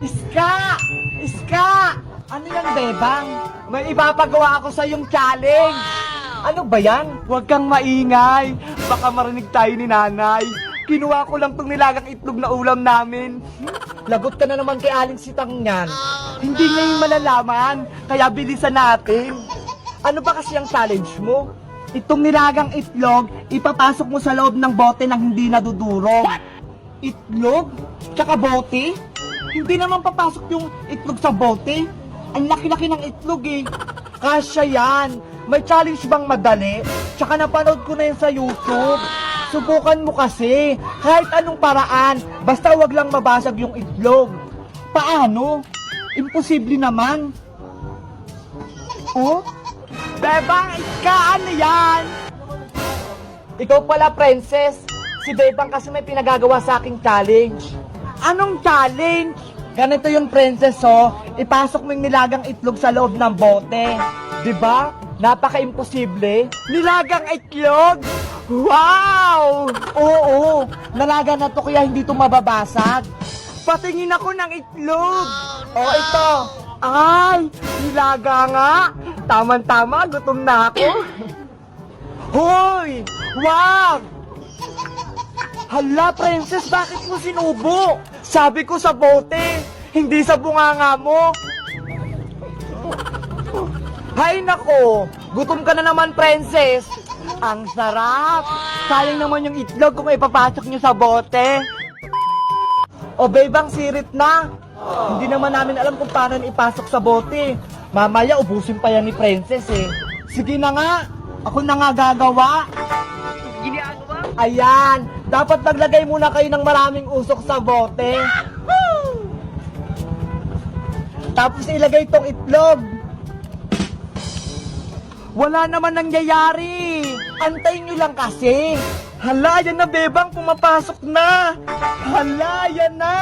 Iska! Iska! Ano yan, Bebang? May ipapagawa ako sa yung challenge. Ano ba yan? Huwag kang maingay. Baka marinig tayo ni nanay. Kinuha ko lang tong nilagang itlog na ulam namin. Lagot ka na naman kay Aling Sitang yan. Hindi ngayon malalaman, kaya bilisan natin. Ano ba kasi ang challenge mo? Itong nilagang itlog, ipapasok mo sa loob ng bote nang hindi nadudurog. Itlog? Tsaka bote? Hindi naman papasok yung itlog sa bote. Ang laki-laki ng itlog eh. Kasya yan. May challenge bang madali? Tsaka napanood ko na yun sa YouTube. Subukan mo kasi. Kahit anong paraan. Basta wag lang mabasag yung itlog. Paano? Imposible naman. Oh? Bebang, ika, ano yan? Ikaw pala, princess. Si Bebang kasi may pinagagawa sa aking challenge. Anong challenge? Ganito yung princess, oh. Ipasok mo yung nilagang itlog sa loob ng bote. Diba? Napaka-imposible. Nilagang itlog? Wow! Oo, nalaga na to kaya hindi to mababasag. Patingin ako ng itlog. Oh, ito. Ay, nilaga nga. Tama-tama, gutom na ako. Hoy! Wag! Hala, princess, bakit mo sinubo? Sabi ko sa bote, hindi sa bunganga mo. Hay nako, gutom ka na naman, princess. Ang sarap. Sayang naman yung itlog kung ipapasok nyo sa bote. O, Bebang, sirit na. Hindi naman namin alam kung paano ipasok sa bote. Mamaya, ubusin pa yan ni princess eh. Sige na nga, ako na nga gagawa. Ginagawa? Ayan, dapat maglagay muna kayo ng maraming usok sa bote. Tapos ilagay itong itlog. Wala naman nangyayari. Antayin nyo lang kasi. Hala, yan na, Bebang, pumapasok na. Hala, yan na.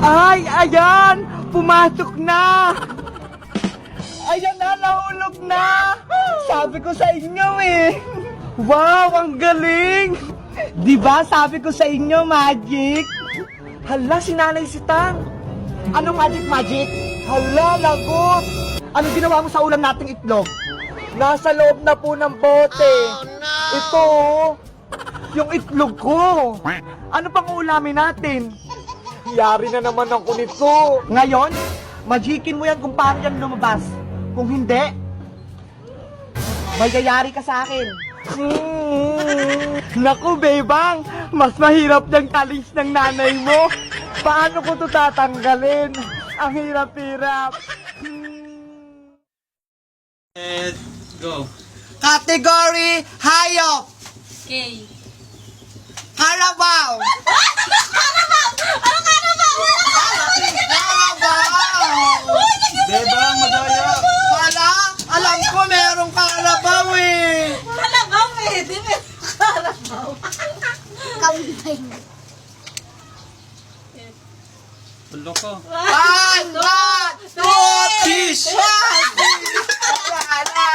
Ay, ayan, pumasok na. Ayan na, nahulog na. Sabi ko sa inyo eh. Wow, ang galing. Diba, sabi ko sa inyo, magic. Hala, si Nanay Sitang. Anong magic? Hala, lagot. Anong ginawa mo sa ulam nating itlog? Nasa loob na po ng bote. Oh, no. Ito, yung itlog ko. Ano pang ulamin natin? Yari na naman ako nito. Ngayon, magicin mo yan kung paano yan lumabas. Kung hindi, magyayari ka sa akin. Naku, Bebang, mas mahirap yung talis ng nanay mo. Paano ko ito tatanggalin? Ang hirap-hirap. Let's go. Category Hayop. Okay. Carabao. Carabao. Bebang, madaya. Wala. Alam ko merong Carabao eh. Kalabaw eh. Di ba? Kalabaw. Tulo ko. One, two, Fish! wala.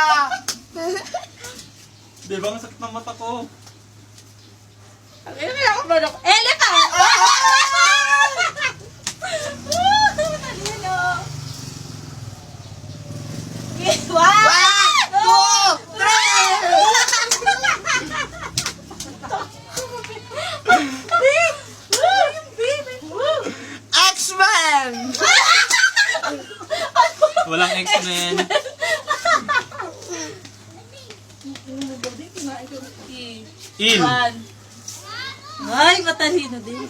Bebang, sakit ng mata ko. Ano ako ba? Elephant! Wow! One, two, X-Men. Walang X-Men. Il. One. Ay, matalino din.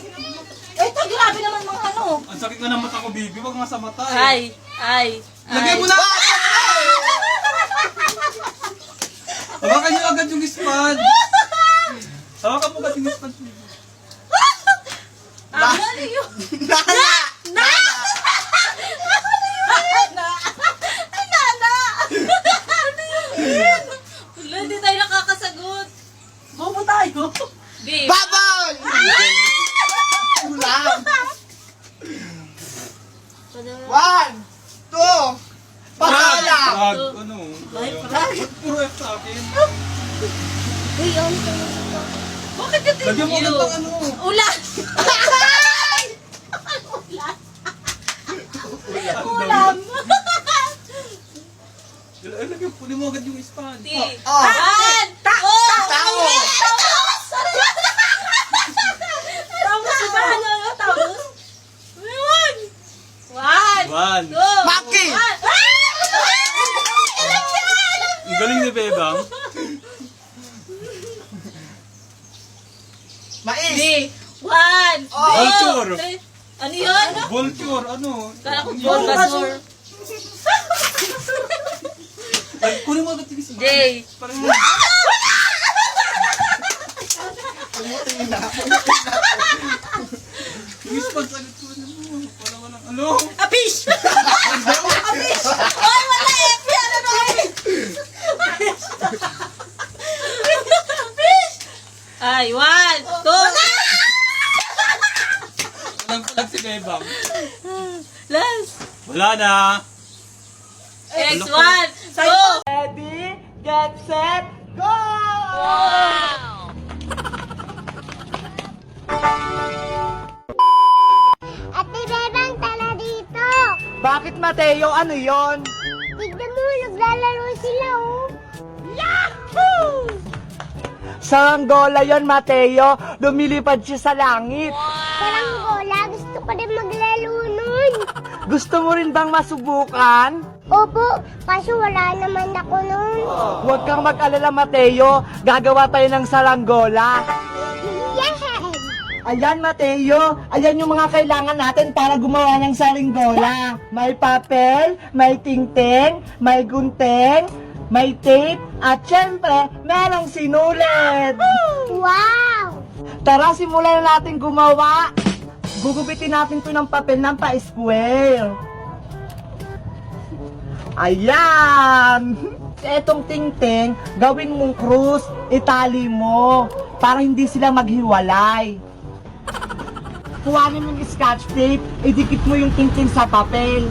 Ito, grabe naman mga ano. Ang sakit na ng mata ko, baby. Huwag nga sa mata eh. Ay. Lagay mo na! Hawakan niyo agad yung spad. Hawakan mo agad yung spad. Ano yun? Nana. Nana! Ay, Nana! Ano yun? Wala, hindi tayo nakakasagot. Bobo tayo. Babe. Baboy. Ulam. One, two, pakala. Frog. Ano? Ay, frog. Ba't puro F sa akin? Bakit ka Lagyan mo agad ng ano. Ulan! Kunin mo agad yung sponge. One! Tao! Taurus, di ba? Ano? Taurus? One! One. Two! Maki! One! Ang galing ni Bebang. Mais! B! One! Vulture. Three. Ano yun? Vulture, ano? Kala ko Bulbasaur. Ay, kunin mo agad yung sponge. J! Parang yung sponge agad kunin mo. Wala walang ano. Apish! Apish! Oy, wala eh! Ano na eh? Apish! Ay, one, two, Walang palag si Bebang. last. Wala na. Next one, two. Ready, get set, go! Ate Bebang, tala dito. Bakit Mateo? Ano yon? Tignan mo, naglalaro sila, oh. Saranggola yon, Mateo. Lumilipad siya sa langit. Parang bola, gusto ko din maglaro nun. Gusto mo rin bang masubukan? Opo, kaso wala naman ako nun. Huwag kang mag-alala, Mateo. Gagawa tayo ng saranggola. Yes! Ayan, Mateo. Ayan yung mga kailangan natin para gumawa ng saranggola. May papel, may tingting, may gunting, may tape, at syempre, merong sinulit. Wow! Tara, simulan na natin gumawa. Gugupitin natin to ng papel ng pa-square. Ayan! Etong tingting, gawin mong krus, itali mo, para hindi sila maghiwalay. Kuhanin mo yung scotch tape, idikit mo yung tingting sa papel.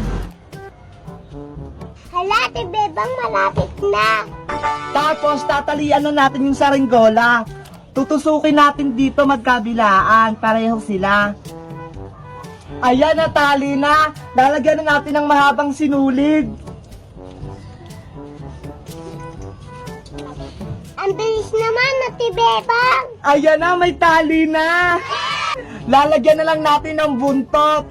Hala, Ate Bebang, malapit na. Tapos, tatalian na natin yung saranggola. Tutusukin natin dito magkabilaan, pareho sila. Ayan, natali na. Lalagyan na natin ng mahabang sinulid. Ang bilis naman, Ate Bebang. Ayan na, may tali na. Lalagyan na lang natin ng buntot.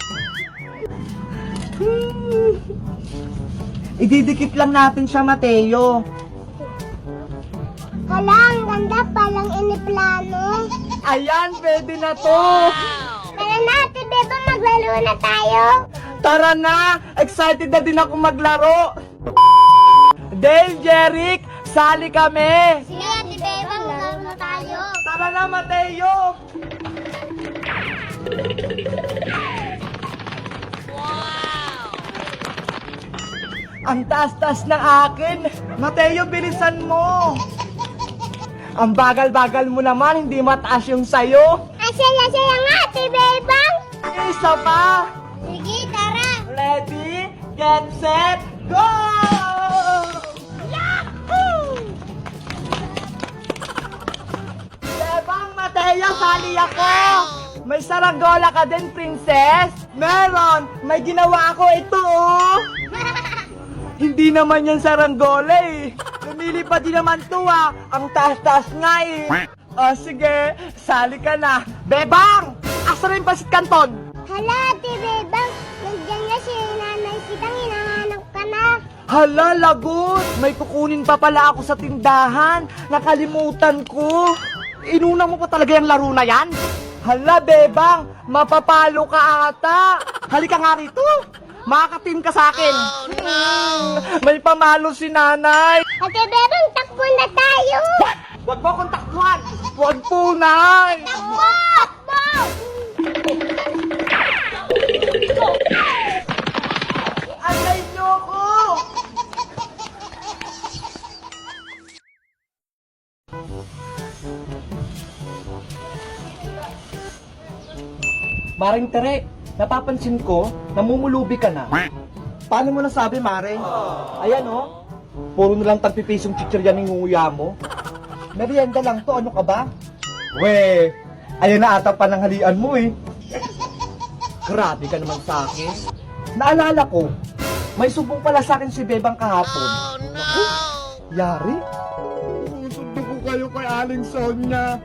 Ididikit lang natin siya, Mateo. Hala, ang ganda palang iniplano. Ayan, pwede na to. Tara na, Ate Bebang, maglaro na tayo. Tara na, excited na din ako maglaro. Dale, Jeric, sali kami. Sige, Ate Bebang, maglaro na tayo. Tara na, Mateo. Ang taas-taas ng akin. Mateo, bilisan mo. Ang bagal-bagal mo naman, hindi mataas yung sayo. Ang saya-saya nga, Ate Bebang. Isa pa. Sige, tara. Ready, get set, go! Bebang, Mateo, sali ako. May saranggola ka din, princess? Meron. May ginawa ako ito, oh. Hindi naman yan saranggola eh. Lumilipad din naman to ah. Ang taas-taas nga eh. O sige, sali ka na. Bebang! Asa rin pasit kanton? Hala, Ate Bebang, nandiyan nga si Nanay Sitang, hinahanap ka na. Hala, lagot! May kukunin pa pala ako sa tindahan. Nakalimutan ko. Inuna mo pa talaga yung laro na yan? Hala, Bebang! Mapapalo ka ata. Halika nga rito. Makakatim ka sa akin. May pamalo si nanay. Ate Bebang, takbo na tayo. Huwag mo akong takbuhan. Huwag po, nay. Takbo! Alay niyo ko. Maring Tere, napapansin ko, namumulubi ka na. Paano mo nasabi, Mare? Ayan, oh. Puro na lang tagpipisong chichirya ng nguya mo. Merienda lang to, ano ka ba? We, ayan na ata pananghalian mo eh. Grabe ka naman sa akin. Naalala ko, may sumbong pala sa akin si Bebang kahapon. Naku, Yari? Susundo ko kayo kay Aling Sonia.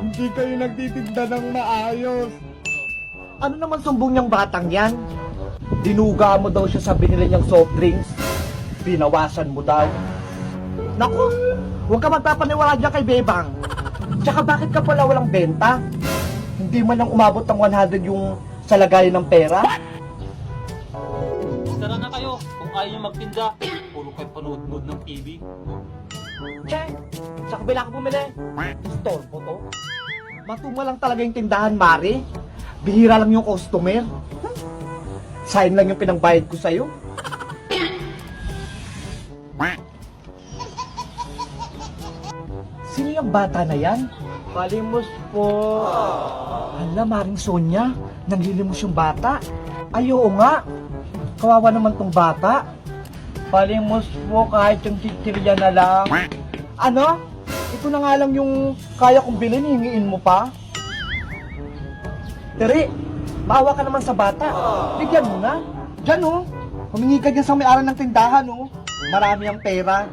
Hindi kayo nagtitinda ng maayos. Ano naman sumbong niyang batang yan? Dinuga mo daw siya sa binili niyang soft drinks. Binawasan mo daw. Naku, huwag ka magpapaniwala dyan kay Bebang. Tsaka bakit ka pala walang benta? Hindi man lang umabot ng 100 yung sa lagayan ng pera? Tara na kayo. Kung ayaw nyo magtinda, puro kayo panood-nood ng TV. Che, sa kabila ka bumili. Store po to. Matuma lang talaga yung tindahan, Mari. Bihira lang yung customer. Sayang lang yung pinangbayad ko sa'yo. Sino yung bata na yan? Palimos po. Hala, Maring Sonia, nanglilimos yung bata. Ay, oo nga. Kawawa naman tong bata. Palimos po kahit yung chichirya na lang. Ano? Ito na nga lang yung kaya kong bilhin, hingiin mo pa? Tere, maawa ka naman sa bata. Bigyan mo na. Diyan oh. Humingi ka dyan sa may-ari ng tindahan oh. Marami ang pera.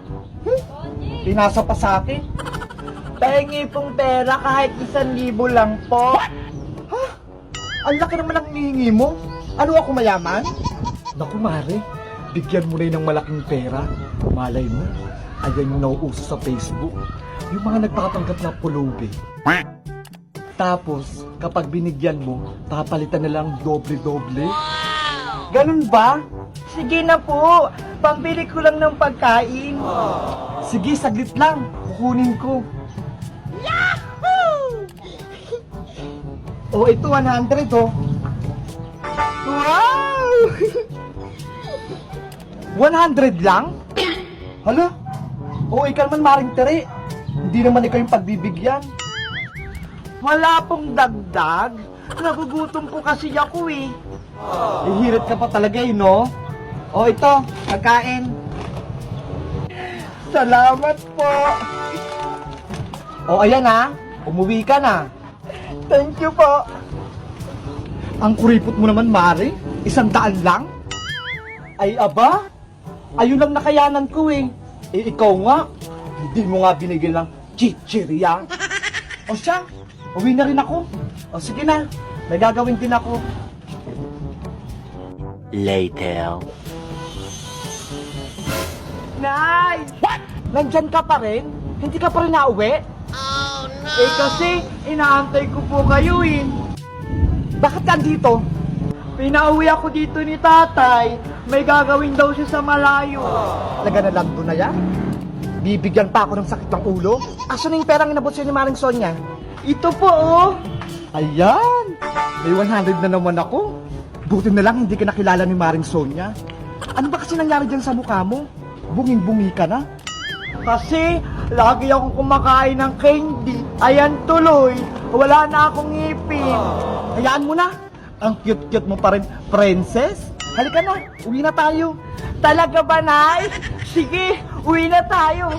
Pinasa pa sa akin. Pahingi pong pera kahit 1,000 lang po. Ha? Ang laki naman ang hinihingi mo. Ano ako mayaman? Naku Mare, bigyan mo na yun ng malaking pera. Malay mo, ayan yung nauuso sa Facebook. Yung mga nagpapatanggap na pulubi. Tapos, kapag binigyan mo, papalitan na lang doble-doble. Ganun ba? Sige na po, pambili ko lang ng pagkain. Sige, saglit lang, kukunin ko. Yahoo! Oh, ito 100 oh. Wow! 100 lang? Hala? Oh, ikaw naman Maring Tere. Hindi naman ikaw yung pagbibigyan. Wala pong dagdag. Nagugutom po kasi ako eh. Hihirit ka pa talaga eh, no? O ito, pagkain. Salamat po. O ayan ha, umuwi ka na. Thank you po. Ang kuripot mo naman, Mari. 100 lang? Ay aba, ayun lang nakayanan ko eh. Eh ikaw nga, hindi mo nga binigyan ng chichirya. O siya, uwi na rin ako. O sige na, may gagawin din ako. Later. Nay! What? Nandyan ka pa rin? Hindi ka pa rin nauwi? Oh no! Eh kasi, inaantay ko po kayo eh. Bakit nandito? Pinauwi ako dito ni tatay. May gagawin daw siya sa malayo. Laga na lang doon na yan. Bibigyan pa ako ng sakit ng ulo. Asan na yung perang inabot siya ni Maring Sonia? Ito po oh. Ayan. May 100 na naman ako. Buti na lang hindi ka nakilala ni Maring Sonia. Ano ba kasi nangyari dyan sa mukha mo? Bunging-bungi ka na? Kasi lagi akong kumakain ng candy. Ayan tuloy. Wala na akong ngipin. Hayaan mo na. Ang cute-cute mo pa rin, princess. Halika na, uwi na tayo. Talaga ba, Nay? Sige, uwi na tayo.